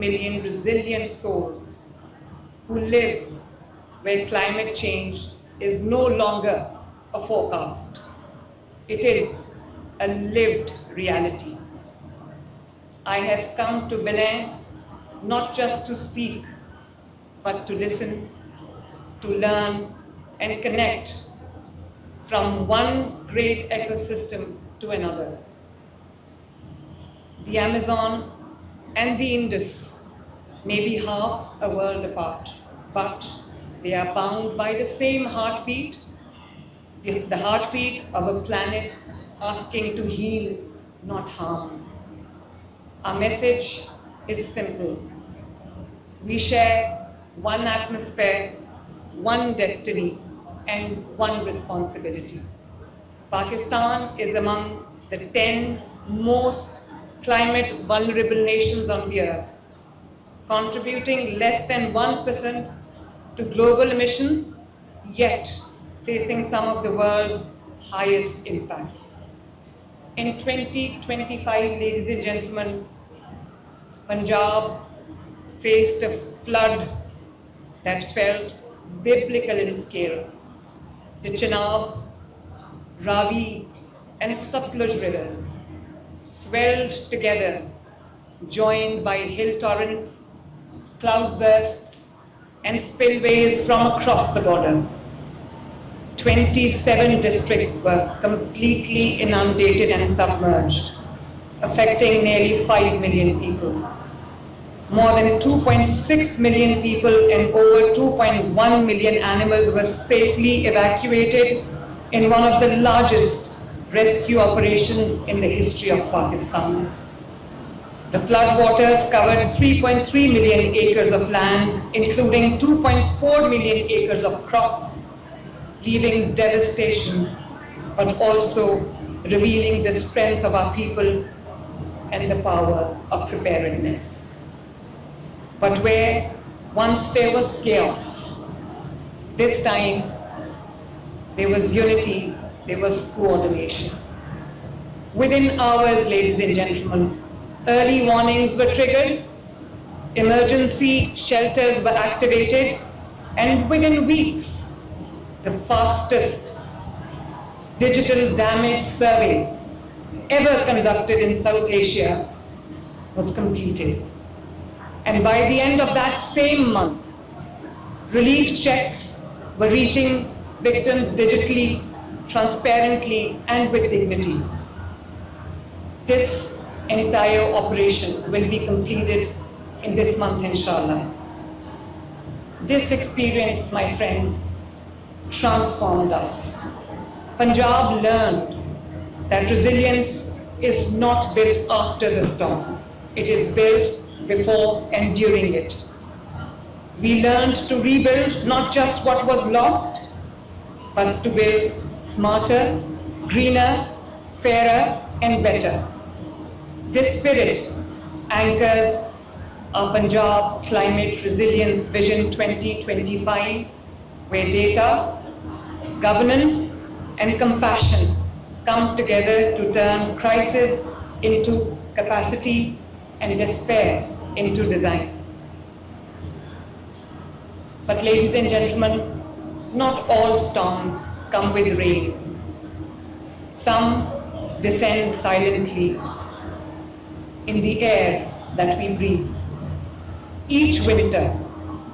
million resilient souls who live where climate change is no longer a forecast. It is a lived reality. I have come to Benin not just to speak, but to listen, to learn and connect from one great ecosystem to another. The Amazon and the Indus may be half a world apart, but they are bound by the same heartbeat, the heartbeat of a planet asking to heal, not harm. Our message is simple. We share one atmosphere, one destiny, and one responsibility. Pakistan is among the 10 most climate vulnerable nations on the earth, contributing less than 1% to global emissions, yet facing some of the world's highest impacts. In 2025, ladies and gentlemen, Punjab faced a flood that felt biblical in scale. The Chenab, Ravi, and Satluj rivers swelled together, joined by hill torrents, cloudbursts, and spillways from across the border. 27 districts were completely inundated and submerged, affecting nearly 5 million people. More than 2.6 million people and over 2.1 million animals were safely evacuated in one of the largest rescue operations in the history of Pakistan. The floodwaters covered 3.3 million acres of land, including 2.4 million acres of crops, leaving devastation, but also revealing the strength of our people and the power of preparedness. But where once there was chaos, this time there was unity, there was coordination. Within hours, ladies and gentlemen, early warnings were triggered, emergency shelters were activated, and within weeks, the fastest digital damage survey ever conducted in South Asia was completed. And by the end of that same month, relief checks were reaching victims digitally, transparently, and with dignity. This entire operation will be completed in this month, inshallah. This experience, my friends, transformed us. Punjab learned that resilience is not built after the storm. It is built before and during it. We learned to rebuild not just what was lost, but to build smarter, greener, fairer, and better. This spirit anchors our Punjab Climate Resilience Vision 2025, where data, governance, and compassion come together to turn crisis into capacity and despair into design. But ladies and gentlemen, not all storms come with rain. Some descend silently in the air that we breathe. Each winter,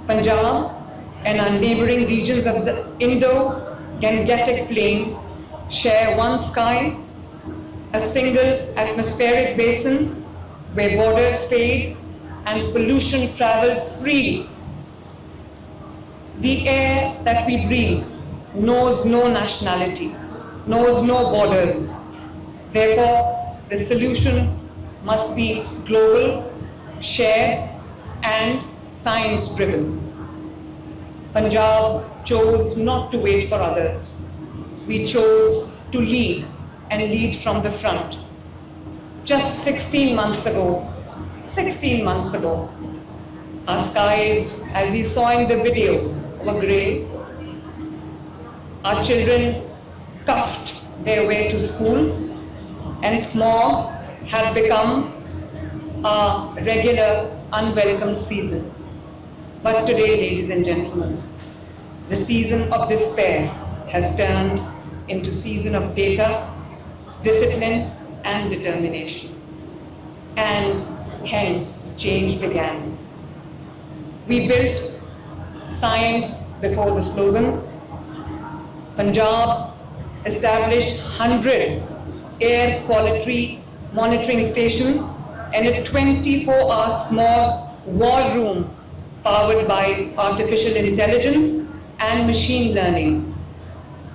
Punjab and our neighboring regions of the Indo-Gangetic Plain share one sky, a single atmospheric basin where borders fade and pollution travels freely. The air that we breathe knows no nationality, knows no borders. Therefore, the solution must be global, shared, and science-driven. Punjab chose not to wait for others. We chose to lead and lead from the front. Just 16 months ago, our skies, as you saw in the video, were grey. Our children cuffed their way to school, and smog had become a regular unwelcome season. But today, ladies and gentlemen, the season of despair has turned into season of data, discipline, and determination. And hence, change began. We built science before the slogans. Punjab established 100 air quality monitoring stations and a 24-hour small war room powered by artificial intelligence and machine learning.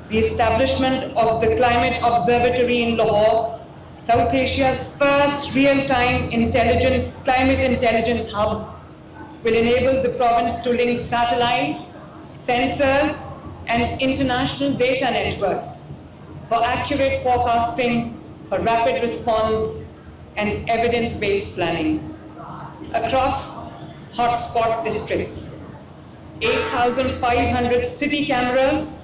The establishment of the Climate Observatory in Lahore, South Asia's first real-time climate intelligence hub, will enable the province to link satellites, sensors, and international data networks for accurate forecasting, for rapid response, and evidence-based planning. Across hotspot districts, 8,500 city cameras,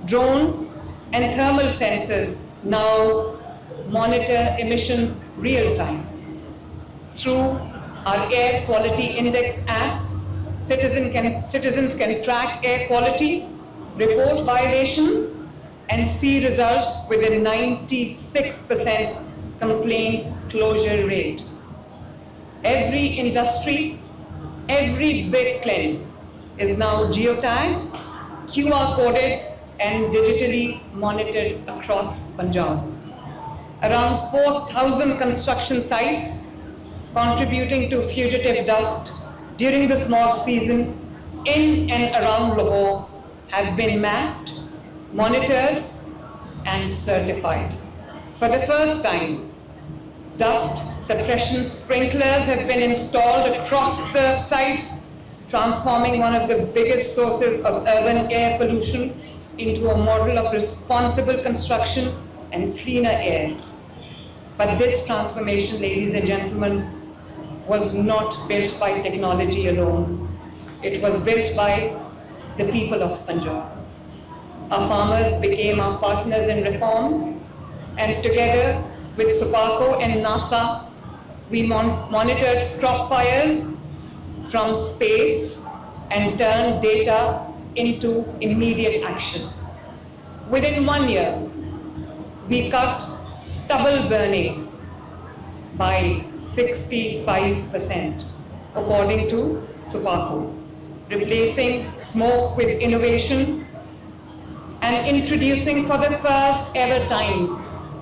drones, and thermal sensors now monitor emissions real-time. Through our Air Quality Index app, citizens can track air quality, report violations, and see results with a 96% complaint closure rate. Every industry, every brick clean is now geotagged, QR coded, and digitally monitored across Punjab. Around 4,000 construction sites contributing to fugitive dust during the smog season in and around Lahore have been mapped, monitored, and certified. For the first time, dust suppression sprinklers have been installed across the sites, transforming one of the biggest sources of urban air pollution into a model of responsible construction and cleaner air. But this transformation, ladies and gentlemen, was not built by technology alone. It was built by the people of Punjab. Our farmers became our partners in reform, and together with Supaco and NASA, we monitored crop fires from space and turned data into immediate action. Within 1 year, we cut stubble burning by 65%, according to Supaco, replacing smoke with innovation and introducing for the first ever time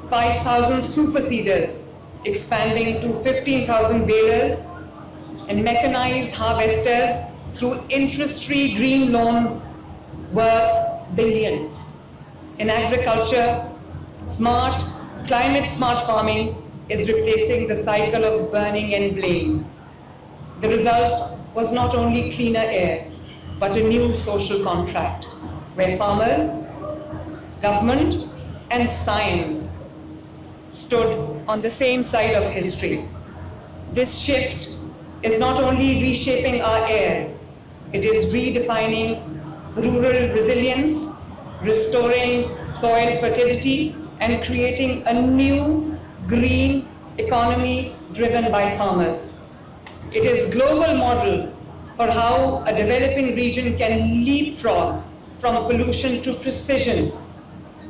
5,000 superseders, expanding to 15,000 balers, and mechanized harvesters through interest-free green loans worth billions. In agriculture, climate-smart farming is replacing the cycle of burning and blame. The result was not only cleaner air, but a new social contract where farmers, government, and science stood on the same side of history. This shift is not only reshaping our air, it is redefining rural resilience, restoring soil fertility, and creating a new green economy driven by farmers. It is a global model for how a developing region can leapfrog from pollution to precision,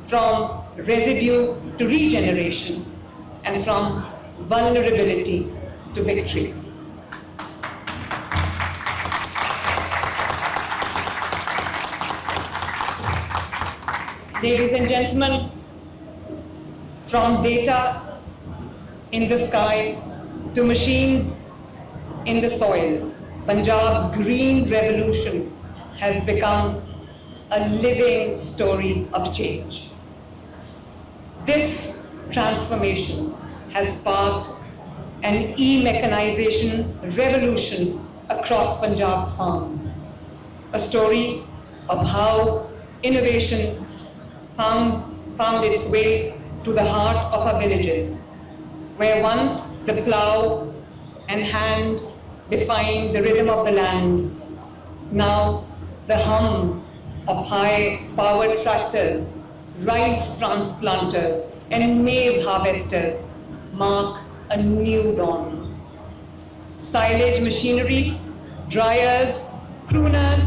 from residue to regeneration, and from vulnerability to victory. Ladies and gentlemen, from data in the sky to machines in the soil, Punjab's green revolution has become a living story of change. This transformation has sparked an e-mechanization revolution across Punjab's farms, a story of how innovation found its way to the heart of our villages, where once the plow and hand defined the rhythm of the land, now the hum of high-powered tractors, rice transplanters, and maize harvesters mark a new dawn. Silage machinery, dryers, pruners,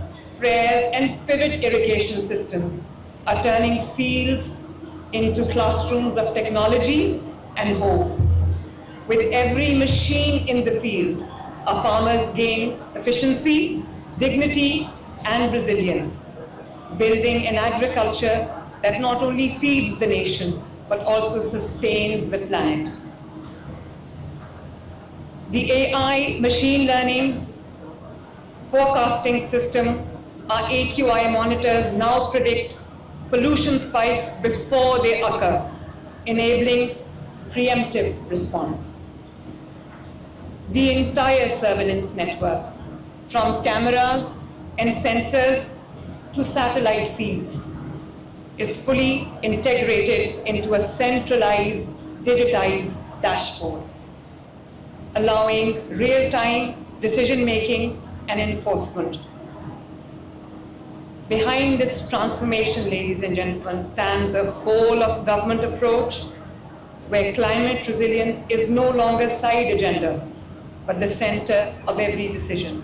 sprayers, and pivot irrigation systems are turning fields into classrooms of technology and hope. With every machine in the field, our farmers gain efficiency, dignity, and resilience, building an agriculture that not only feeds the nation, but also sustains the planet. The AI machine learning forecasting system, our AQI monitors now predict pollution spikes before they occur, enabling preemptive response. The entire surveillance network, from cameras and sensors to satellite feeds, is fully integrated into a centralized, digitized dashboard, allowing real-time decision-making and enforcement. Behind this transformation, ladies and gentlemen, stands a whole of government approach where climate resilience is no longer a side agenda, but the center of every decision.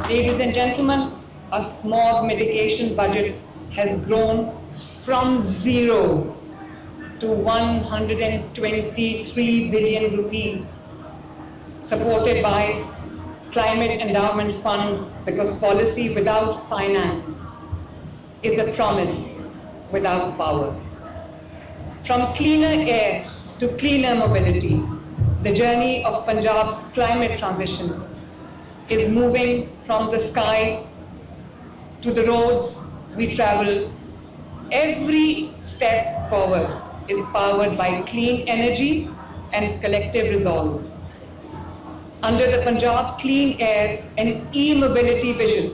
Ladies and gentlemen, our smog mitigation budget has grown from zero to 123 billion rupees, supported by Climate Endowment Fund, because policy without finance is a promise without power. From cleaner air to cleaner mobility, the journey of Punjab's climate transition is moving from the sky to the roads we travel. Every step forward is powered by clean energy and collective resolve. Under the Punjab Clean Air and E-Mobility Vision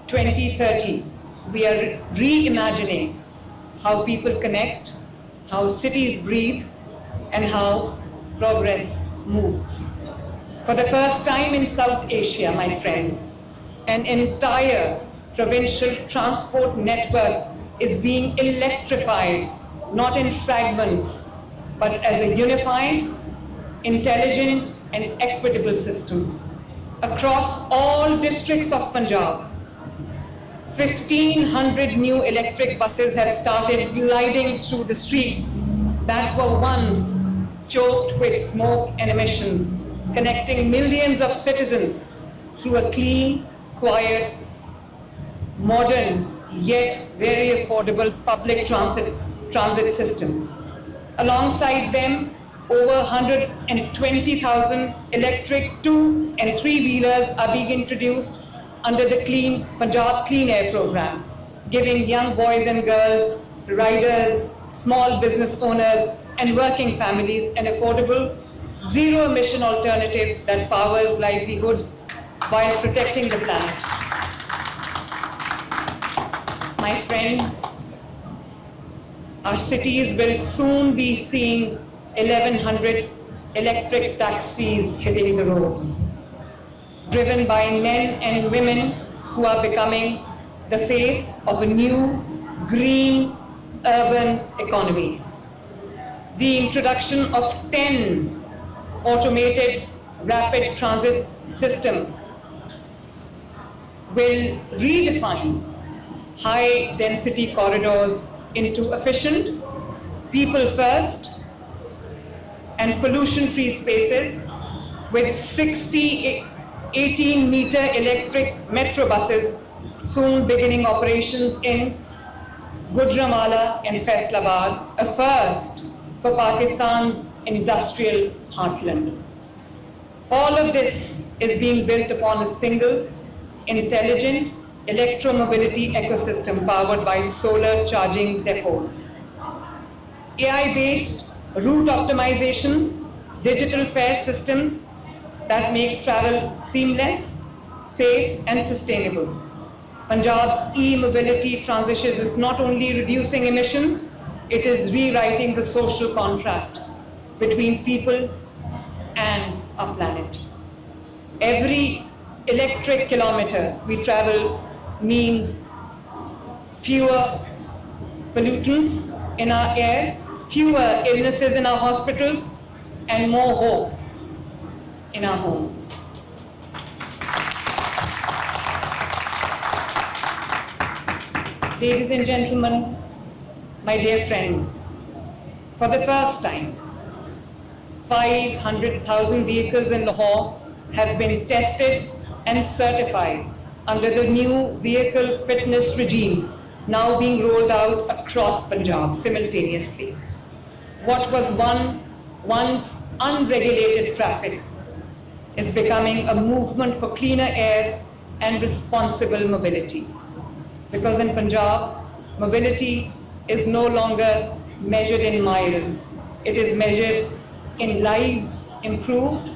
2030, we are reimagining how people connect, how cities breathe, and how progress moves. For the first time in South Asia, my friends, an entire provincial transport network is being electrified, not in fragments, but as a unified, intelligent, and equitable system. Across all districts of Punjab, 1,500 new electric buses have started gliding through the streets that were once choked with smoke and emissions, connecting millions of citizens through a clean, quiet, modern, yet very affordable public transit system. Alongside them, over 120,000 electric 2- and 3-wheelers are being introduced under the Punjab Clean Air program, giving young boys and girls, riders, small business owners, and working families an affordable, zero-emission alternative that powers livelihoods while protecting the planet. My friends, our cities will soon be seeing 1,100 electric taxis hitting the roads, driven by men and women who are becoming the face of a new, green, urban economy. The introduction of 10 automated rapid transit system will redefine high-density corridors into efficient, people-first, and pollution-free spaces with 60 18-meter electric metro buses soon beginning operations in Gujranwala and Faisalabad, a first for Pakistan's industrial heartland. All of this is being built upon a single, intelligent electromobility ecosystem powered by solar charging depots. AI-based route optimizations, digital fare systems that make travel seamless, safe, and sustainable. Punjab's e-mobility transition is not only reducing emissions, it is rewriting the social contract between people and our planet. Every electric kilometer we travel means fewer pollutants, in our air, fewer illnesses in our hospitals, and more hopes in our homes. Ladies and gentlemen, my dear friends, for the first time, 500,000 vehicles in Lahore have been tested and certified under the new vehicle fitness regime now being rolled out across Punjab simultaneously. What was once unregulated traffic is becoming a movement for cleaner air and responsible mobility. Because in Punjab, mobility is no longer measured in miles. It is measured in lives improved,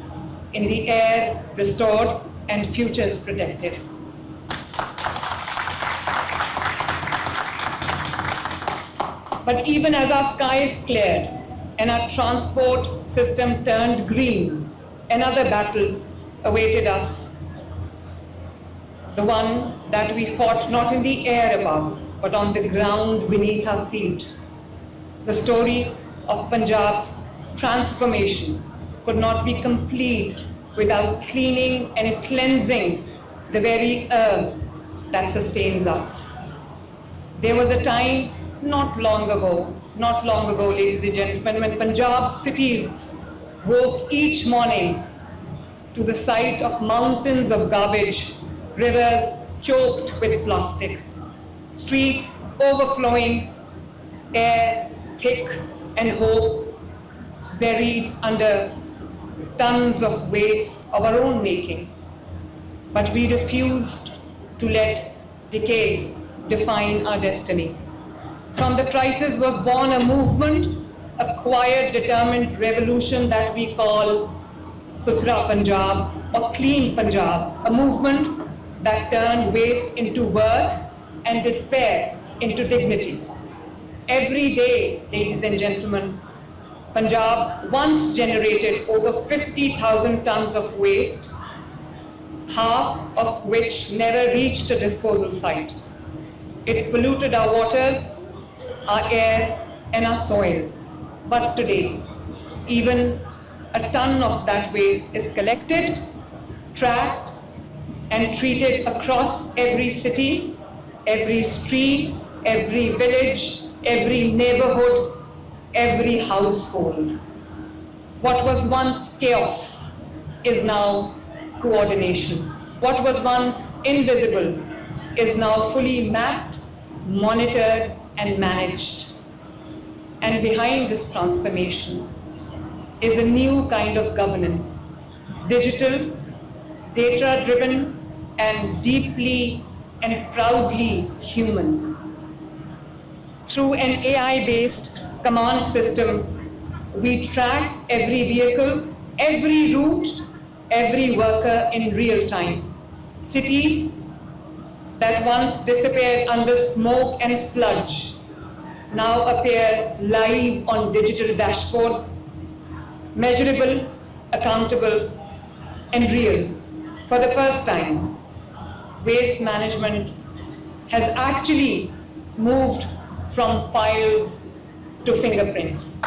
in the air restored, and futures protected. But even as our skies cleared and our transport system turned green, another battle awaited us. The one that we fought not in the air above, but on the ground beneath our feet. The story of Punjab's transformation could not be complete without cleaning and cleansing the very earth that sustains us. There was a time not long ago, ladies and gentlemen, when Punjab's cities woke each morning to the sight of mountains of garbage, rivers choked with plastic, streets overflowing, air thick and hope buried under tons of waste of our own making. But we refused to let decay define our destiny. From the crisis was born a movement, a quiet, determined revolution that we call Suthra Punjab or Clean Punjab, a movement that turned waste into worth and despair into dignity. Every day, ladies and gentlemen, Punjab once generated over 50,000 tons of waste, half of which never reached a disposal site. It polluted our waters, our air, and our soil. But today, even a ton of that waste is collected, tracked, and treated across every city, every street, every village, every neighborhood, every household. What was once chaos is now coordination. What was once invisible is now fully mapped, monitored, and managed. And behind this transformation is a new kind of governance, digital, data-driven, and deeply and proudly human. Through an AI-based command system, we track every vehicle, every route, every worker in real time. Cities that once disappeared under smoke and sludge now appear live on digital dashboards, measurable, accountable, and real. For the first time, waste management has actually moved from files to fingerprints.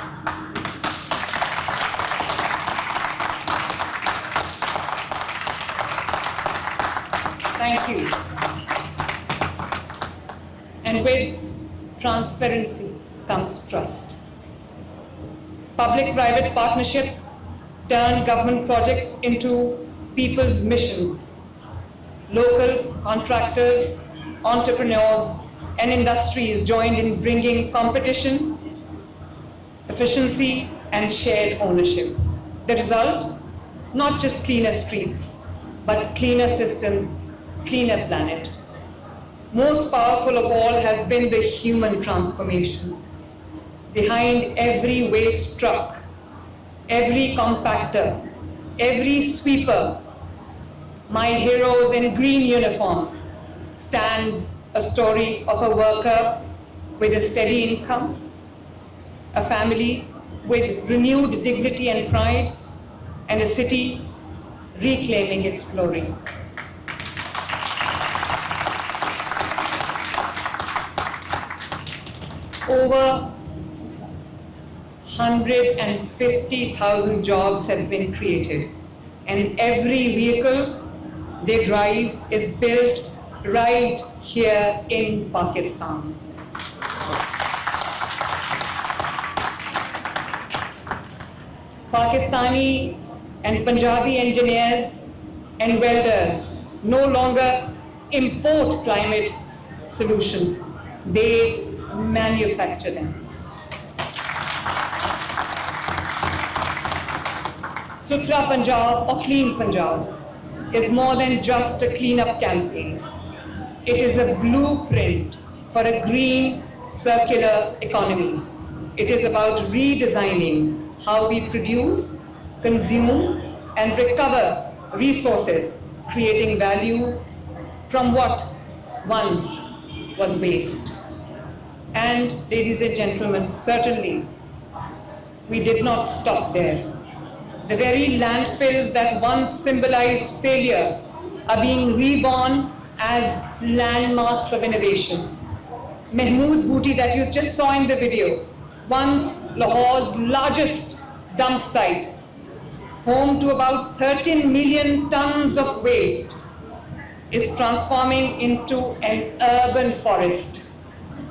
Thank you. And with transparency comes trust. Public-private partnerships turn government projects into people's missions. Local contractors, entrepreneurs, and industries joined in bringing competition, efficiency, and shared ownership. The result, not just cleaner streets, but cleaner systems, cleaner planet. Most powerful of all has been the human transformation. Behind every waste truck, every compactor, every sweeper, my heroes in green uniform, stands a story of a worker with a steady income, a family with renewed dignity and pride, and a city reclaiming its glory. Over 150,000 jobs have been created, and every vehicle they drive is built right here in Pakistan. Pakistani and Punjabi engineers and welders no longer import climate solutions, they manufacture them. Suthra Punjab or Clean Punjab is more than just a cleanup campaign. It is a blueprint for a green, circular economy. It is about redesigning how we produce, consume, and recover resources, creating value from what once was waste. And, ladies and gentlemen, certainly we did not stop there. The very landfills that once symbolized failure are being reborn as landmarks of innovation. Mahmood Booty, that you just saw in the video, once Lahore's largest dump site, home to about 13 million tons of waste, is transforming into an urban forest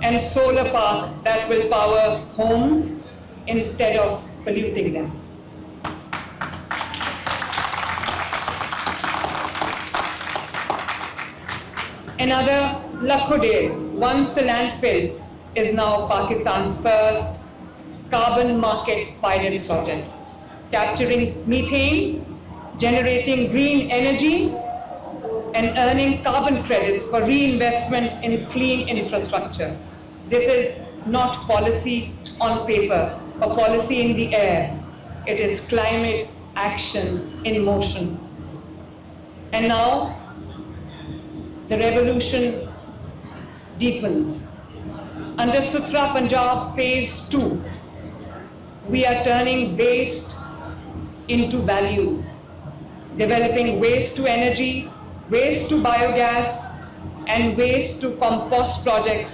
and solar park that will power homes instead of polluting them. Another Lakhodeh, once a landfill, is now Pakistan's first carbon market pilot project, capturing methane, generating green energy, and earning carbon credits for reinvestment in clean infrastructure. This is not policy on paper or policy in the air. It is climate action in motion. And now, the revolution deepens. Under Suthra Punjab Phase 2, we are turning waste into value, developing waste to energy, waste to biogas, and waste to compost projects